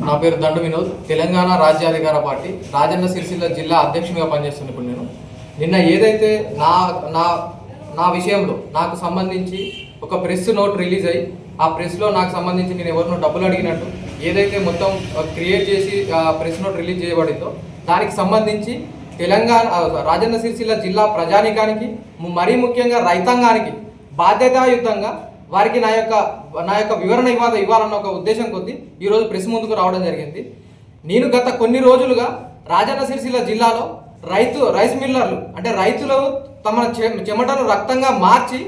నా పేరు దండు వినోద్. తెలంగాణ రాజ్యాధికార పార్టీ రాజన్న సిరిసిల్ల జిల్లా అధ్యక్షునిగా పనిచేస్తున్నాను. ఇప్పుడు నేను నిన్న ఏదైతే నా నా నా విషయంలో నాకు సంబంధించి ఒక ప్రెస్ నోట్ రిలీజ్ అయ్యి ఆ ప్రెస్లో నాకు సంబంధించి నేను ఎవరినో డబ్బులు అడిగినట్టు ఏదైతే మొత్తం క్రియేట్ చేసి ఆ ప్రెస్ నోట్ రిలీజ్ చేయబడిందో దానికి సంబంధించి తెలంగాణ రాజన్న సిరిసిల్ల జిల్లా ప్రజానికానికి మరీ ముఖ్యంగా రైతాంగానికి బాధ్యతాయుతంగా వారికి నా యొక్క వివరణ ఇవ్వాలన్న ఒక ఉద్దేశం కొద్దీ ఈరోజు ప్రెస్ ముందుకు రావడం జరిగింది. నేను గత కొన్ని రోజులుగా రాజన్న సిరిసిల్ల జిల్లాలో రైస్ మిల్లర్లు అంటే రైతులు తమ చెమటను రక్తంగా మార్చి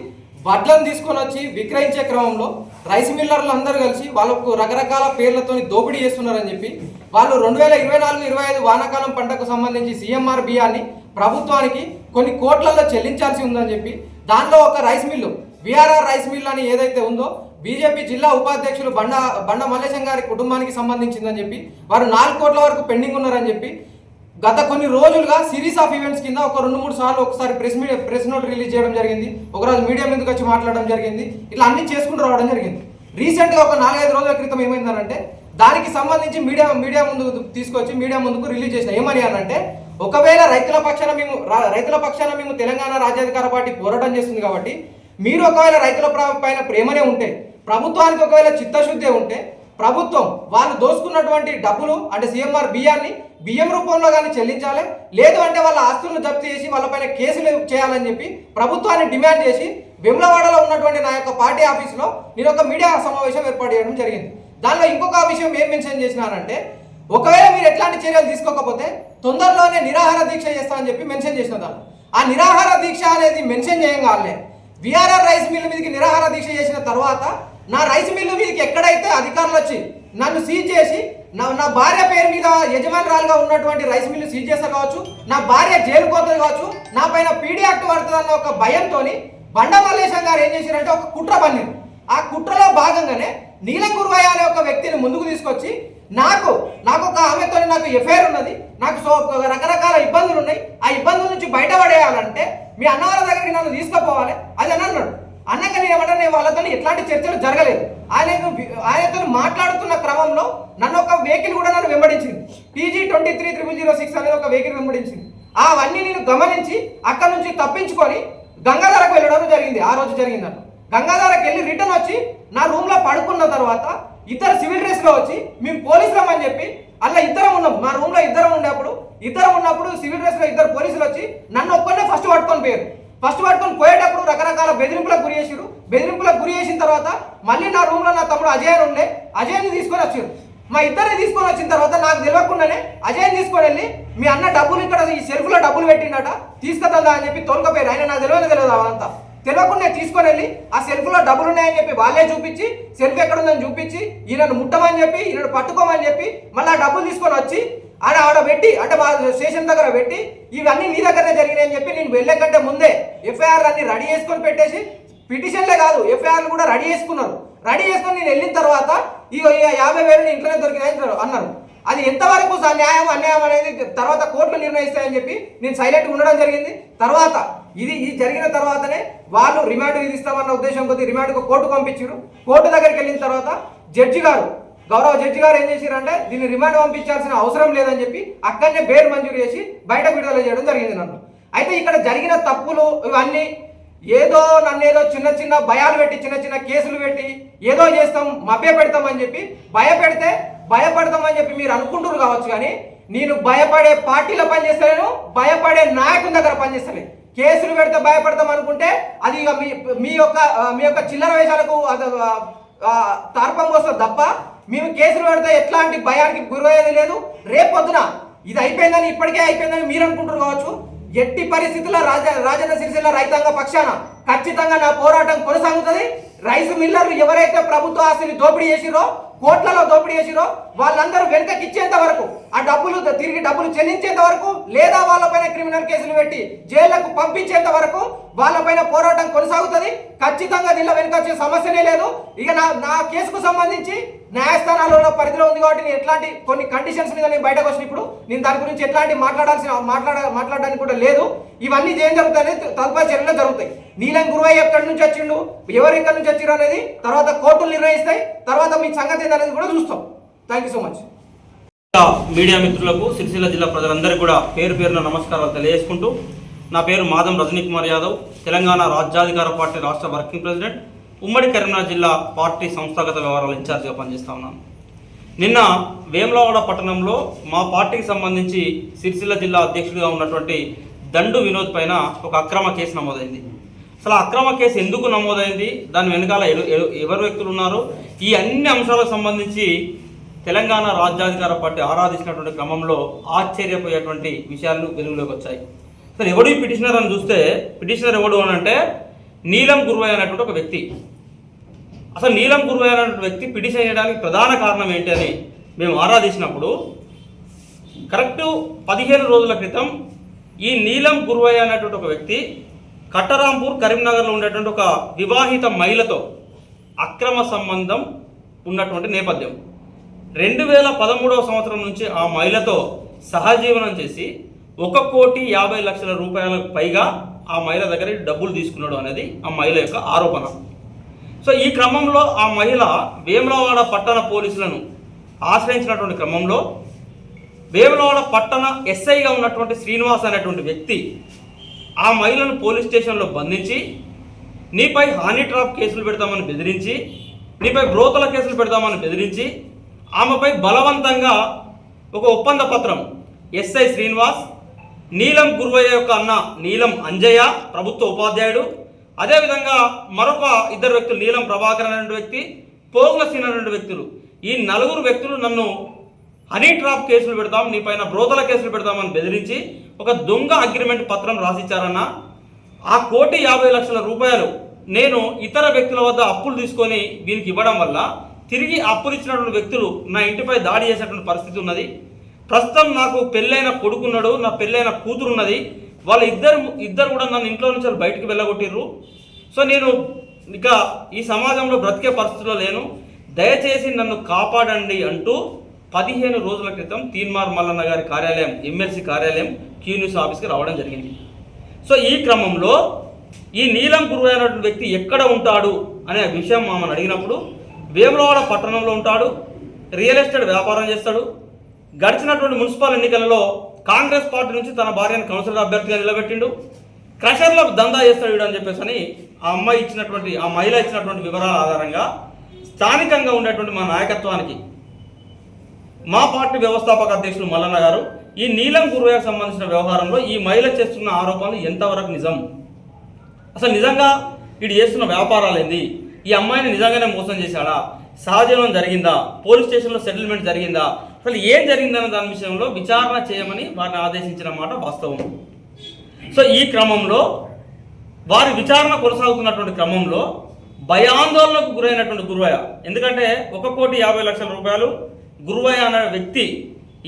వడ్లను తీసుకొని వచ్చి విక్రయించే క్రమంలో రైస్ మిల్లర్లు అందరూ కలిసి వాళ్ళకు రకరకాల పేర్లతో దోపిడీ చేస్తున్నారని చెప్పి వాళ్ళు 2024-25 వానాకాలం పంటకు సంబంధించి సిఎంఆర్ బియ్యాన్ని ప్రభుత్వానికి కొన్ని కోట్లలో చెల్లించాల్సి ఉందని చెప్పి దానిలో ఒక rice mill VRR rice mill అని ఏదైతే ఉందో బీజేపీ జిల్లా ఉపాధ్యక్షులు బండ మల్లేశం గారి కుటుంబానికి సంబంధించిందని చెప్పి వారు 4 కోట్ల వరకు పెండింగ్ ఉన్నారని చెప్పి గత కొన్ని రోజులుగా సిరీస్ ఆఫ్ ఈవెంట్స్ కింద ఒక 2-3 సార్లు ఒకసారి ప్రెస్ నోట్ రిలీజ్ చేయడం జరిగింది. ఒకరోజు మీడియా ముందుకు వచ్చి మాట్లాడడం జరిగింది. ఇట్లా అన్ని చేసుకుంటూ రావడం జరిగింది. రీసెంట్గా ఒక 4-5 రోజుల క్రితం ఏమైందనంటే దానికి సంబంధించి మీడియా ముందుకు తీసుకొచ్చి మీడియా ముందుకు రిలీజ్ చేసిన ఏమని అనంటే ఒకవేళ రైతుల పక్షాన మేము తెలంగాణ రాజ్యాధికార పార్టీ పోరాటం చేస్తుంది కాబట్టి మీరు ఒకవేళ రైతుల పైన ప్రేమనే ఉంటే ప్రభుత్వానికి ఒకవేళ చిత్తశుద్ధి ఉంటే ప్రభుత్వం వాళ్ళు దోసుకున్నటువంటి డబ్బులు అంటే సిఎంఆర్ బియ్యాన్ని బియ్యం రూపంలో కానీ చెల్లించాలి, లేదు అంటే వాళ్ళ ఆస్తులను జప్తు చేసి వాళ్ళపైన కేసులు చేయాలని చెప్పి ప్రభుత్వాన్ని డిమాండ్ చేసి వెమ్లవాడలో ఉన్నటువంటి నా యొక్క పార్టీ ఆఫీసులో నేను ఒక మీడియా సమావేశం ఏర్పాటు చేయడం జరిగింది. దానిలో ఇంకొక విషయం ఏం మెన్షన్ చేసినానంటే ఒకవేళ మీరు ఎట్లాంటి చర్యలు తీసుకోకపోతే తొందరలోనే నిరాహార దీక్ష చేస్తామని చెప్పి మెన్షన్ చేసిన దాన్ని ఆ నిరాహార దీక్ష అనేది మెన్షన్ చేయగానే విఆర్ఆర్ రైస్ మిల్ మీదకి నిరాహార దీక్ష చేసిన తర్వాత నా రైస్ మిల్లు మీదకి ఎక్కడైతే అధికారులు వచ్చి నన్ను సీజ్ చేసి నా భార్య పేరు మీద యజమానురాలుగా ఉన్నటువంటి రైస్ మిల్లు సీజ్ చేస్తారు కావచ్చు, నా భార్య జైలు పోతుంది కావచ్చు, నా పైన పీడీ యాక్ట్ పడుతుందన్న ఒక భయంతో బండ మల్లేశం గారు ఏం చేశారంటే ఒక కుట్ర పన్నారు. ఆ కుట్రలో భాగంగానే నీలం గురువయ్య అనే ఒక వ్యక్తిని ముందుకు తీసుకొచ్చి నాకు ఒక ఆమెతో నాకు ఎఫ్ఐఆర్ ఉన్నది, నాకు రకరకాల ఇబ్బందులు ఉన్నాయి, ఆ ఇబ్బందుల నుంచి బయటపడేయాలంటే మీ అన్నవాళ్ళ దగ్గరికి నన్ను తీసుకుపోవాలి అది అని అన్నాడు. అన్నాక నేను ఏమంటే వాళ్ళతో ఎట్లాంటి చర్చలు జరగలేదు. ఆయనతో మాట్లాడుతున్న క్రమంలో నన్ను ఒక వెహికల్ కూడా నన్ను వెంబడించింది. PG-230006 అనేది ఒక వెహికల్ వెంబడించింది. అవన్నీ నేను గమనించి అక్కడ నుంచి తప్పించుకొని గంగాధరకు వెళ్ళడం జరిగింది. ఆ రోజు జరిగిందన్న గంగాధరకు వెళ్ళి రిటర్న్ వచ్చి నా రూమ్లో పడుకున్న తర్వాత ఇద్దరు సివిల్ డ్రెస్లో వచ్చి మేము పోలీసులం అని చెప్పి అలా ఇద్దరం ఉన్నాం. మా రూమ్లో ఇద్దరం ఉన్నప్పుడు సివిల్ డ్రెస్లో ఇద్దరు పోలీసులు వచ్చి నన్ను ఒక్కనే ఫస్ట్ పట్టుకొని పోయేటప్పుడు రకరకాల బెదిరింపులకు గురి చేసిన తర్వాత మళ్ళీ నా రూమ్లో నా తమ్ముడు అజయ్ ఉండే అజయ్ని తీసుకొని వచ్చారు. మా ఇద్దరిని తీసుకొని వచ్చిన తర్వాత నాకు తెలియకుండానే అజయ్ని తీసుకొని వెళ్ళి మీ అన్న డబ్బులు ఇక్కడ ఈ సెల్ఫ్లో డబ్బులు పెట్టిండట తీసుకుతుందా అని చెప్పి తోలుకపోయారు. ఆయన నాకు తెలియదు అవంతా తెలియకుండా తీసుకొని వెళ్ళి ఆ సెల్ఫ్లో డబ్బులు ఉన్నాయని చెప్పి వాళ్ళే చూపించి సెల్ఫ్ ఎక్కడుందని చూపించి ఈయనను ముట్టమని చెప్పి ఈయనను పట్టుకోమని చెప్పి మళ్ళీ ఆ డబ్బులు తీసుకొని వచ్చి ఆడ పెట్టి అంటే మా స్టేషన్ దగ్గర పెట్టి ఇవన్నీ నీ దగ్గరనే జరిగినాయని చెప్పి నేను వెళ్ళే కంటే ముందే ఎఫ్ఐఆర్ అన్ని రెడీ చేసుకొని పెట్టేసి పిటిషన్లే కాదు ఎఫ్ఐఆర్లు కూడా రెడీ చేసుకొని నేను వెళ్ళిన తర్వాత ఇక 50,000 ఇంట్లోనే దొరికినాయి అన్నారు. అది ఎంతవరకు న్యాయం అన్యాయం అనేది తర్వాత కోర్టులు నిర్ణయిస్తాయని చెప్పి నేను సైలెంట్గా ఉండడం జరిగింది. తర్వాత ఇది జరిగిన తర్వాతనే వాళ్ళు రిమాండ్ విధిస్తామన్న ఉద్దేశం కొద్ది రిమాండ్కు కోర్టు పంపించారు. కోర్టు దగ్గరికి వెళ్ళిన తర్వాత గౌరవ జడ్జి గారు ఏం చేశారంటే దీన్ని రిమాండ్ పంపించాల్సిన అవసరం లేదని చెప్పి అక్కడనే బెయిల్ మంజూరు చేసి బయట విడుదల చేయడం జరిగింది నన్ను. అయితే ఇక్కడ జరిగిన తప్పులు ఇవన్నీ నన్ను చిన్న భయాలు పెట్టి చిన్న కేసులు పెట్టి ఏదో చేస్తాం మభ్య పెడతామని చెప్పి భయపడతామని చెప్పి మీరు అనుకుంటున్నారు కావచ్చు. కానీ నేను భయపడే పార్టీలో పనిచేస్తలేను, భయపడే నాయకుని దగ్గర పనిచేస్తలే. కేసులు పెడితే భయపడతాం అనుకుంటే అది ఇక మీ యొక్క చిల్లర వేషాలకు తార్పం వస్తుంది తప్ప మేము కేసులు పెడితే ఎట్లాంటి భయానికి గురయ్యేది లేదు. రేపొద్దున ఇది అయిపోయిందని ఇప్పటికే అయిపోయిందని మీరు అనుకుంటారు కావచ్చు. ఎట్టి పరిస్థితుల్లో రాజన్న సిరిసిల్ల రైతాంగ పక్షాన ఖచ్చితంగా నా పోరాటం కొనసాగుతుంది. రైస్ మిల్లర్లు ఎవరైతే ప్రభుత్వ ఆస్తిని దోపిడీ చేసిరో కోట్లలో దోపిడీ చేసిరో వాళ్ళందరూ వెనుకకి ఇచ్చేంత వరకు ఆ తిరిగి డబ్బులు చెల్లించేంత వరకు లేదా వాళ్ళపైన క్రిమినల్ కేసులు పెట్టి జైళ్లకు పంపించేంత వరకు వాళ్ళపైన పోరాటం కొనసాగుతుంది. ఖచ్చితంగా దీనిలో వెనుకొచ్చే సమస్యనే లేదు. ఇక నా కేసుకు సంబంధించి న్యాయస్థానాలలో పరిధిలో ఉంది కాబట్టి నేను ఎట్లాంటి కొన్ని కండిషన్స్ మీద నేను బయటకు వచ్చినప్పుడు నేను దాని గురించి ఎట్లాంటి మాట్లాడడానికి కూడా లేదు. ఇవన్నీ ఏం జరుగుతాయి తదుపరి చర్యలు జరుగుతాయి. నీలం గురువయ్య ఎక్కడి నుంచి వచ్చిండు, ఎవరు ఎక్కడి నుంచి వచ్చిండ్రు అనేది తర్వాత కోర్టులు నిర్ణయిస్తాయి. తర్వాత మీ సంగతి ఏంటనేది కూడా చూస్తాం. Thank you so much. Media మిత్రులకు సిరిసిల్ల జిల్లా ప్రజలందరికీ కూడా పేరు పేరున నమస్కారాలు తెలియజేసుకుంటూ, నా పేరు మాధం రజనీ కుమార్ యాదవ్, తెలంగాణ రాజ్యాధికార పార్టీ రాష్ట్ర వర్కింగ్ ప్రెసిడెంట్, ఉమ్మడి కరీంనగర్ జిల్లా పార్టీ సంస్థాగత వ్యవహారాల ఇన్ఛార్జిగా పనిచేస్తా ఉన్నాను. నిన్న వేములవాడ పట్టణంలో మా పార్టీకి సంబంధించి సిరిసిల్ల జిల్లా అధ్యక్షుడిగా ఉన్నటువంటి దండు వినోద్ పైన ఒక అక్రమ కేసు నమోదైంది. అసలు అక్రమ కేసు ఎందుకు నమోదైంది, దాని వెనకాల ఎవరు వ్యక్తులు ఉన్నారు, ఈ అన్ని అంశాలకు సంబంధించి తెలంగాణ రాజ్యాధికార పార్టీ ఆరాధించినటువంటి క్రమంలో ఆశ్చర్యపోయేటువంటి విషయాలు వెలుగులోకి వచ్చాయి. అసలు ఎవడు ఈ పిటిషనర్ అని చూస్తే, పిటిషనర్ ఎవడు అని అంటే నీలం గురువయ్య అనేటువంటి ఒక వ్యక్తి. అసలు నీలం గురువయ్య అనేటువంటి వ్యక్తి పిటిషన్ చేయడానికి ప్రధాన కారణం ఏంటి అని మేము ఆరాధించినప్పుడు, కరెక్టు 15 రోజుల క్రితం ఈ నీలం గురువయ్య అనేటువంటి ఒక వ్యక్తి కట్టరాంపూర్ కరీంనగర్లో ఉండేటువంటి ఒక వివాహిత మహిళతో అక్రమ సంబంధం ఉన్నటువంటి నేపథ్యం. 2013వ సంవత్సరం నుంచి ఆ మహిళతో సహజీవనం చేసి 1,50,00,000 రూపాయలకు పైగా ఆ మహిళ దగ్గర డబ్బులు తీసుకున్నాడు అనేది ఆ మహిళ యొక్క ఆరోపణ. సో ఈ క్రమంలో ఆ మహిళ వేములవాడ పట్టణ పోలీసులను ఆశ్రయించినటువంటి క్రమంలో వేములవాడ పట్టణ ఎస్ఐగా ఉన్నటువంటి శ్రీనివాస్ అనేటువంటి వ్యక్తి ఆ మహిళను పోలీస్ స్టేషన్లో బంధించి, నీపై హానీ ట్రాప్ కేసులు పెడతామని బెదిరించి, నీపై బ్రోతల కేసులు పెడతామని బెదిరించి, ఆమెపై బలవంతంగా ఒక ఒప్పంద పత్రం ఎస్ఐ శ్రీనివాస్, నీలం గురువయ్య యొక్క అన్న నీలం అంజయ్య ప్రభుత్వ ఉపాధ్యాయుడు, అదేవిధంగా మరొక 2 వ్యక్తులు నీలం ప్రభాకర్ అనేటువంటి వ్యక్తి, పోగుల సీన్ అనేటువంటి వ్యక్తులు, ఈ 4 వ్యక్తులు నన్ను హనీ ట్రాప్ కేసులు పెడతాం, నీ పైన బ్రోతల కేసులు పెడతామని బెదిరించి ఒక దొంగ అగ్రిమెంట్ పత్రం రాసిచ్చారన్న. ఆ 1,50,00,000 రూపాయలు నేను ఇతర వ్యక్తుల వద్ద అప్పులు తీసుకొని వీరికి ఇవ్వడం వల్ల తిరిగి అప్పులు ఇచ్చినటువంటి వ్యక్తులు నా ఇంటిపై దాడి చేసేటువంటి పరిస్థితి ఉన్నది. ప్రస్తుతం నాకు పెళ్ళైన కొడుకున్నాడు, నా పెళ్ళైన కూతురు ఉన్నది, వాళ్ళ ఇద్దరు కూడా నన్ను ఇంట్లో నుంచి బయటికి వెళ్ళగొట్టిర్రు. సో నేను ఇక ఈ సమాజంలో బ్రతికే పరిస్థితిలో లేను, దయచేసి నన్ను కాపాడండి అంటూ 15 రోజుల క్రితం తీన్మార్ మల్లన్న గారి కార్యాలయం, ఎమ్మెల్సీ కార్యాలయం క్యూన్యూస్ ఆఫీస్కి రావడం జరిగింది. సో ఈ క్రమంలో ఈ నీలం గురువయ్య అనేటువంటి వ్యక్తి ఎక్కడ ఉంటాడు అనే విషయం మామని అడిగినప్పుడు, వేములవాడ పట్టణంలో ఉంటాడు, రియల్ ఎస్టేట్ వ్యాపారం చేస్తాడు, గడిచినటువంటి మున్సిపల్ ఎన్నికలలో కాంగ్రెస్ పార్టీ నుంచి తన భార్యను కౌన్సిలర్ అభ్యర్థిగా నిలబెట్టిండు, క్రషర్లో దందా చేస్తాడు వీడు అని చెప్పేసి అని ఆ మహిళ ఇచ్చినటువంటి వివరాల ఆధారంగా స్థానికంగా ఉండేటువంటి మా నాయకత్వానికి, మా పార్టీ వ్యవస్థాపక అధ్యక్షులు మల్లన్న గారు ఈ నీలం గురువయ్యకు సంబంధించిన వ్యవహారంలో ఈ మహిళ చేస్తున్న ఆరోపణలు ఎంతవరకు నిజం, అసలు నిజంగా వీడు చేస్తున్న వ్యాపారాలు ఏంది, ఈ అమ్మాయిని నిజంగానే మోసం చేశాడా, సహజీవనం జరిగిందా, పోలీస్ స్టేషన్లో సెటిల్మెంట్ జరిగిందా, అసలు ఏం జరిగిందన్న దాని విషయంలో విచారణ చేయమని వారిని ఆదేశించిన మాట వాస్తవం. సో ఈ క్రమంలో వారి విచారణ కొనసాగుతున్నటువంటి క్రమంలో భయాందోళనకు గురైనటువంటి గురువయ్య, ఎందుకంటే 1,50,00,000 రూపాయలు గురువయ్య అనే వ్యక్తి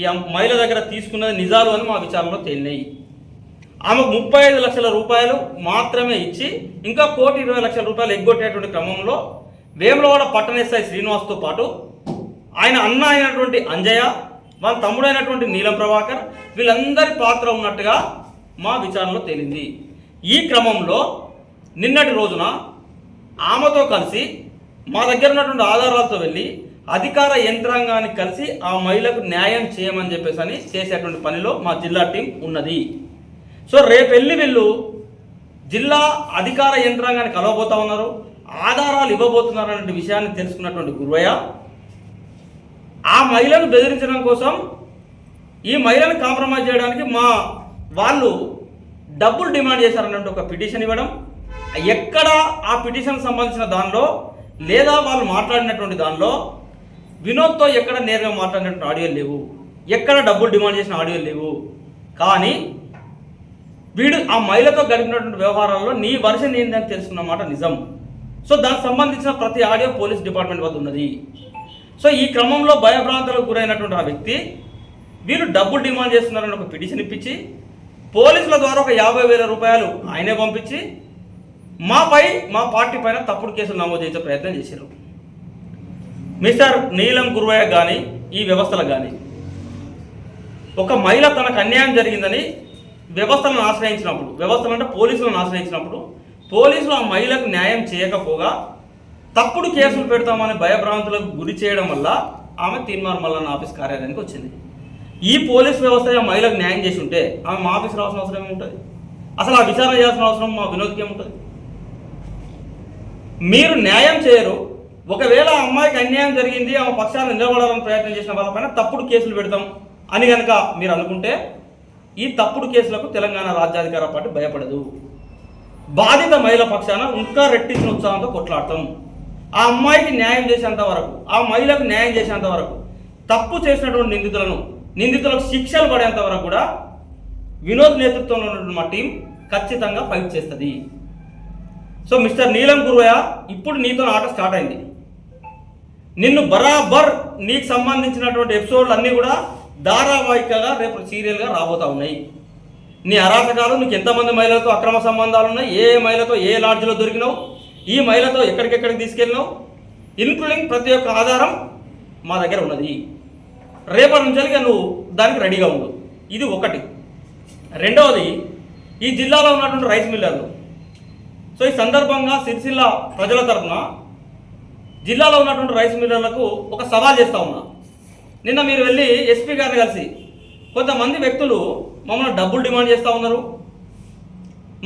ఈ మహిళ దగ్గర తీసుకున్నది నిజాలు అని మా విచారణలో తేలినాయి. ఆమెకు 35 లక్షల రూపాయలు మాత్రమే ఇచ్చి ఇంకా 1,20,00,000 రూపాయలు ఎగ్గొట్టేటువంటి క్రమంలో వేములవాడ పట్టణ ఎస్ఐ శ్రీనివాస్తో పాటు ఆయన అన్న అయినటువంటి అంజయ్య, వాళ్ళ తమ్ముడైనటువంటి నీలం ప్రభాకర్, వీళ్ళందరి పాత్ర ఉన్నట్టుగా మా విచారణలో తేలింది. ఈ క్రమంలో నిన్నటి రోజున ఆమెతో కలిసి మా దగ్గర ఉన్నటువంటి ఆధారాలతో వెళ్ళి అధికార యంత్రాంగాన్ని కలిసి ఆ మహిళకు న్యాయం చేయమని చెప్పేసి అని చేసేటువంటి పనిలో మా జిల్లా టీం ఉన్నది. సో రేపు వెళ్ళి వీళ్ళు జిల్లా అధికార యంత్రాంగాన్ని కలవబోతా ఉన్నారు, ఆధారాలు ఇవ్వబోతున్నారు అనే విషయాన్ని తెలుసుకున్నటువంటి గురువయ్య ఆ మహిళను బెదిరించడం కోసం, ఈ మహిళను కాంప్రమైజ్ చేయడానికి వాళ్ళు డబ్బులు డిమాండ్ చేశారన్నట్టు ఒక పిటిషన్ ఇవ్వడం, ఎక్కడ ఆ పిటిషన్ సంబంధించిన దానిలో లేదా వాళ్ళు మాట్లాడినటువంటి దానిలో వినోద్తో ఎక్కడ నేరుగా మాట్లాడినటువంటి ఆడియోలు లేవు, ఎక్కడ డబ్బులు డిమాండ్ చేసిన ఆడియోలు లేవు. కానీ వీడు ఆ మహిళతో గడిపినటువంటి వ్యవహారాల్లో నీ వర్షన్ ఏందని తెలుసుకున్న మాట నిజం. సో దానికి సంబంధించిన ప్రతి ఆడియో పోలీస్ డిపార్ట్మెంట్ వద్ద ఉన్నది. సో ఈ క్రమంలో భయభ్రాంతులకు గురైనటువంటి ఆ వ్యక్తి వీళ్ళు డబ్బులు డిమాండ్ చేస్తున్నారని ఒక పిటిషన్ ఇప్పించి పోలీసుల ద్వారా ఒక 50,000 రూపాయలు ఆయనే పంపించి మా పార్టీ పైన తప్పుడు కేసులు నమోదు చేసే ప్రయత్నం చేశారు. మిస్టర్ నీలం గురువయ్య కానీ ఈ వ్యవస్థలకు కానీ ఒక మహిళ తనకు అన్యాయం జరిగిందని వ్యవస్థలను ఆశ్రయించినప్పుడు, వ్యవస్థలు అంటే పోలీసులను ఆశ్రయించినప్పుడు పోలీసులు ఆ మహిళకు న్యాయం చేయకపోగా తప్పుడు కేసులు పెడతామని భయభ్రాంతులకు గురి చేయడం వల్ల ఆమె తీన్మార్ మల్లన్న ఆఫీస్ కార్యాలయానికి వచ్చింది. ఈ పోలీస్ వ్యవస్థ ఆ మహిళకు న్యాయం చేసి ఉంటే ఆమె మా ఆఫీస్ రావాల్సిన అవసరం ఏముంటుంది? అసలు ఆ విచారణ చేయాల్సిన అవసరం మా వినోద్కి ఏముంటుంది? మీరు న్యాయం చేయరు. ఒకవేళ ఆ అమ్మాయికి అన్యాయం జరిగింది, ఆమె పక్షాన్ని నిలబడాలని ప్రయత్నం చేసిన వాళ్ళపైన తప్పుడు కేసులు పెడతాం అని కనుక మీరు అనుకుంటే ఈ తప్పుడు కేసులకు తెలంగాణ రాజ్యాధికార పార్టీ భయపడదు. బాధిత మహిళ పక్షాన ఇంకా రెట్టించిన ఉత్సాహంతో కొట్లాడతాం. ఆ అమ్మాయికి న్యాయం చేసేంత వరకు, ఆ మహిళకు న్యాయం చేసేంత వరకు, తప్పు చేసినటువంటి నిందితులకు శిక్షలు పడేంత వరకు కూడా వినోద్ నేతృత్వంలో ఉన్నటువంటి మా టీం ఖచ్చితంగా ఫైట్ చేస్తుంది. సో మిస్టర్ నీలం గురువయ్య, ఇప్పుడు నీతో ఆట స్టార్ట్ అయింది. నిన్ను బరాబర్ నీకు సంబంధించినటువంటి ఎపిసోడ్లు అన్నీ కూడా ధారావాహికగా రేపు సీరియల్గా రాబోతా ఉన్నాయి. నీ అరాచకాలు, నీకు ఎంతమంది మహిళలతో అక్రమ సంబంధాలు ఉన్నాయి, ఏ మహిళతో ఏ లాడ్జ్లో దొరికినావు, ఈ మహిళతో ఎక్కడికెక్కడికి తీసుకెళ్ళినావు, ఇన్క్లూడింగ్ ప్రతి ఒక్క ఆధారం మా దగ్గర ఉన్నది. రేపటి నుంచి నువ్వు దానికి రెడీగా ఉండు. ఇది ఒకటి. రెండవది, ఈ జిల్లాలో ఉన్నటువంటి రైస్ మిల్లర్లు. సో ఈ సందర్భంగా సిరిసిల్ల ప్రజల తరఫున జిల్లాలో ఉన్నటువంటి రైస్ మిల్లర్లకు ఒక సవాల్ చేస్తూ ఉన్నా. నిన్న మీరు వెళ్ళి ఎస్పీ గారిని కలిసి కొంతమంది వ్యక్తులు మమ్మల్ని డబ్బులు డిమాండ్ చేస్తూ ఉన్నారు,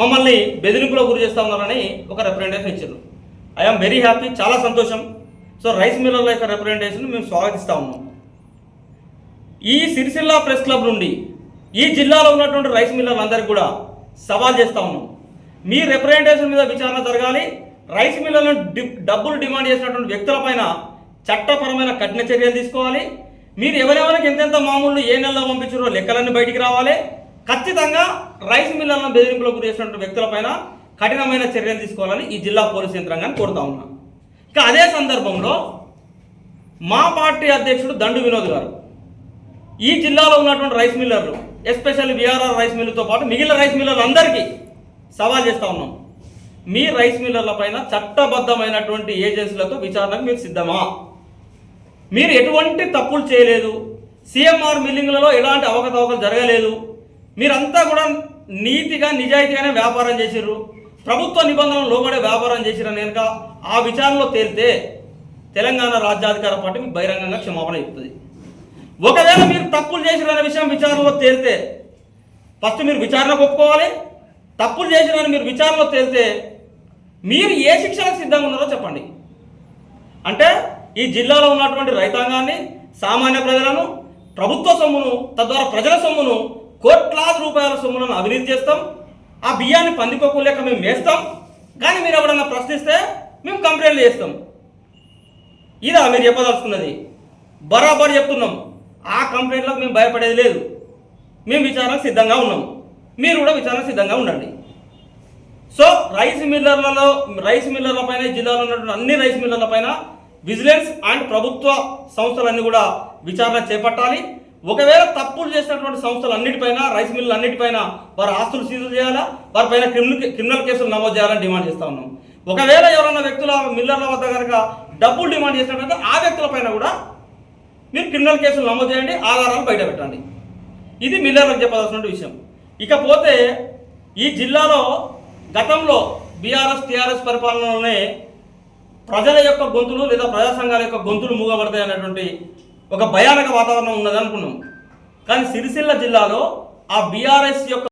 మమ్మల్ని బెదిరింపులో గురి చేస్తూ ఉన్నారని ఒక రిప్రజెంటేషన్ ఇచ్చారు. ఐఎమ్ వెరీ హ్యాపీ, చాలా సంతోషం. సో రైస్ మిల్లర్ల యొక్క రిప్రజెంటేషన్ మేము స్వాగతిస్తూ ఉన్నాం. ఈ సిరిసిల్ల ప్రెస్ క్లబ్ నుండి ఈ జిల్లాలో ఉన్నటువంటి రైస్ మిల్లర్లందరికీ కూడా సవాల్ చేస్తూ ఉన్నాం. మీ రిప్రజెంటేషన్ మీద విచారణ జరగాలి. రైస్ మిల్లర్లను డబ్బులు డిమాండ్ చేసినటువంటి వ్యక్తులపైన చట్టపరమైన కఠిన చర్యలు తీసుకోవాలి. మీరు ఎవరెవరికి ఎంతెంత మామూలు ఏ నెలలో పంపించారో లెక్కలన్నీ బయటికి రావాలి. ఖచ్చితంగా రైస్ మిల్లర్లను బెదిరింపులకు గురి చేసినటువంటి వ్యక్తులపైన కఠినమైన చర్యలు తీసుకోవాలని ఈ జిల్లా పోలీస్ యంత్రాంగాన్ని కోరుతా ఉన్నా. ఇక అదే సందర్భంలో మా పార్టీ అధ్యక్షుడు దండు వినోద్ గారు ఈ జిల్లాలో ఉన్నటువంటి రైస్ మిల్లర్లు, ఎస్పెషల్లీ విఆర్ఆర్ రైస్ మిల్లుతో పాటు మిగిలిన రైస్ మిల్లర్లు అందరికీ సవాల్ చేస్తూ ఉన్నాం. మీ రైస్ మిల్లర్ల పైన చట్టబద్ధమైనటువంటి ఏజెన్సీలతో విచారణకు మీరు సిద్ధమా? మీరు ఎటువంటి తప్పులు చేయలేదు, సిఎంఆర్ మిల్లింగ్లలో ఎలాంటి అవకతవకలు జరగలేదు, మీరంతా కూడా నీతిగా నిజాయితీగానే వ్యాపారం చేసిర్రు, ప్రభుత్వ నిబంధనలు లోబడే వ్యాపారం చేసిరని కనుక ఆ విచారణలో తేలితే తెలంగాణ రాజ్యాధికార పార్టీ మీకు బహిరంగంగా క్షమాపణ చెప్తుంది. ఒకవేళ మీరు తప్పులు చేసిరనే విషయం విచారణలో తేలితే ఫస్ట్ మీరు విచారణకు ఒప్పుకోవాలి. తప్పులు చేసిరని మీరు విచారణలో తేలితే మీరు ఏ శిక్షలకు సిద్ధంగా ఉన్నారో చెప్పండి. అంటే ఈ జిల్లాలో ఉన్నటువంటి రైతాంగాన్ని, సామాన్య ప్రజలను, ప్రభుత్వ సొమ్మును, తద్వారా ప్రజల సొమ్మును, కోట్లాది రూపాయల సొమ్ములను అవినీతి చేస్తాం. ఆ బియ్యాన్ని పందికొక్కు లెక్క మేము వేస్తాం. కానీ మీరు ఎవడన్నా ప్రశ్నిస్తే మేము కంప్లైంట్లు చేస్తాం. ఇదా మీరు చెప్పదలుచుకున్నది? బరాబర్ చెప్తున్నాం. ఆ కంప్లైంట్లకు మేము భయపడేది లేదు. మేము విచారణకు సిద్ధంగా ఉన్నాం. మీరు కూడా విచారణకు సిద్ధంగా ఉండండి. సో రైస్ మిల్లర్ల పైన, జిల్లాలో ఉన్నటువంటి అన్ని రైస్ మిల్లర్ల పైన విజిలెన్స్ అండ్ ప్రభుత్వ సంస్థలన్నీ కూడా విచారణ చేపట్టాలి. ఒకవేళ తప్పులు చేసినటువంటి సంస్థలన్నిటిపైన, రైస్ మిల్లులు అన్నిటిపైన వారి ఆస్తులు సీజు చేయాలా, వారిపైన క్రిమినల్ కేసులు నమోదు చేయాలని డిమాండ్ చేస్తూ ఉన్నాం. ఒకవేళ ఎవరైనా వ్యక్తుల మిల్లర్ల వద్ద కనుక డబ్బులు డిమాండ్ చేసినట్లయితే ఆ వ్యక్తులపైన కూడా మీరు క్రిమినల్ కేసులు నమోదు చేయండి, ఆధారాలు బయట పెట్టండి. ఇది మిల్లర్లకు చెప్పాల్సిన విషయం. ఇకపోతే ఈ జిల్లాలో గతంలో బీఆర్ఎస్ టీఆర్ఎస్ పరిపాలనలోనే ప్రజల యొక్క గొంతులు లేదా ప్రజా సంఘాల యొక్క గొంతులు మూగబడతాయి అనేటువంటి ఒక భయానక వాతావరణం ఉన్నది అనుకున్నాం. కానీ సిరిసిల్ల జిల్లాలో ఆ బీఆర్ఎస్ యొక్క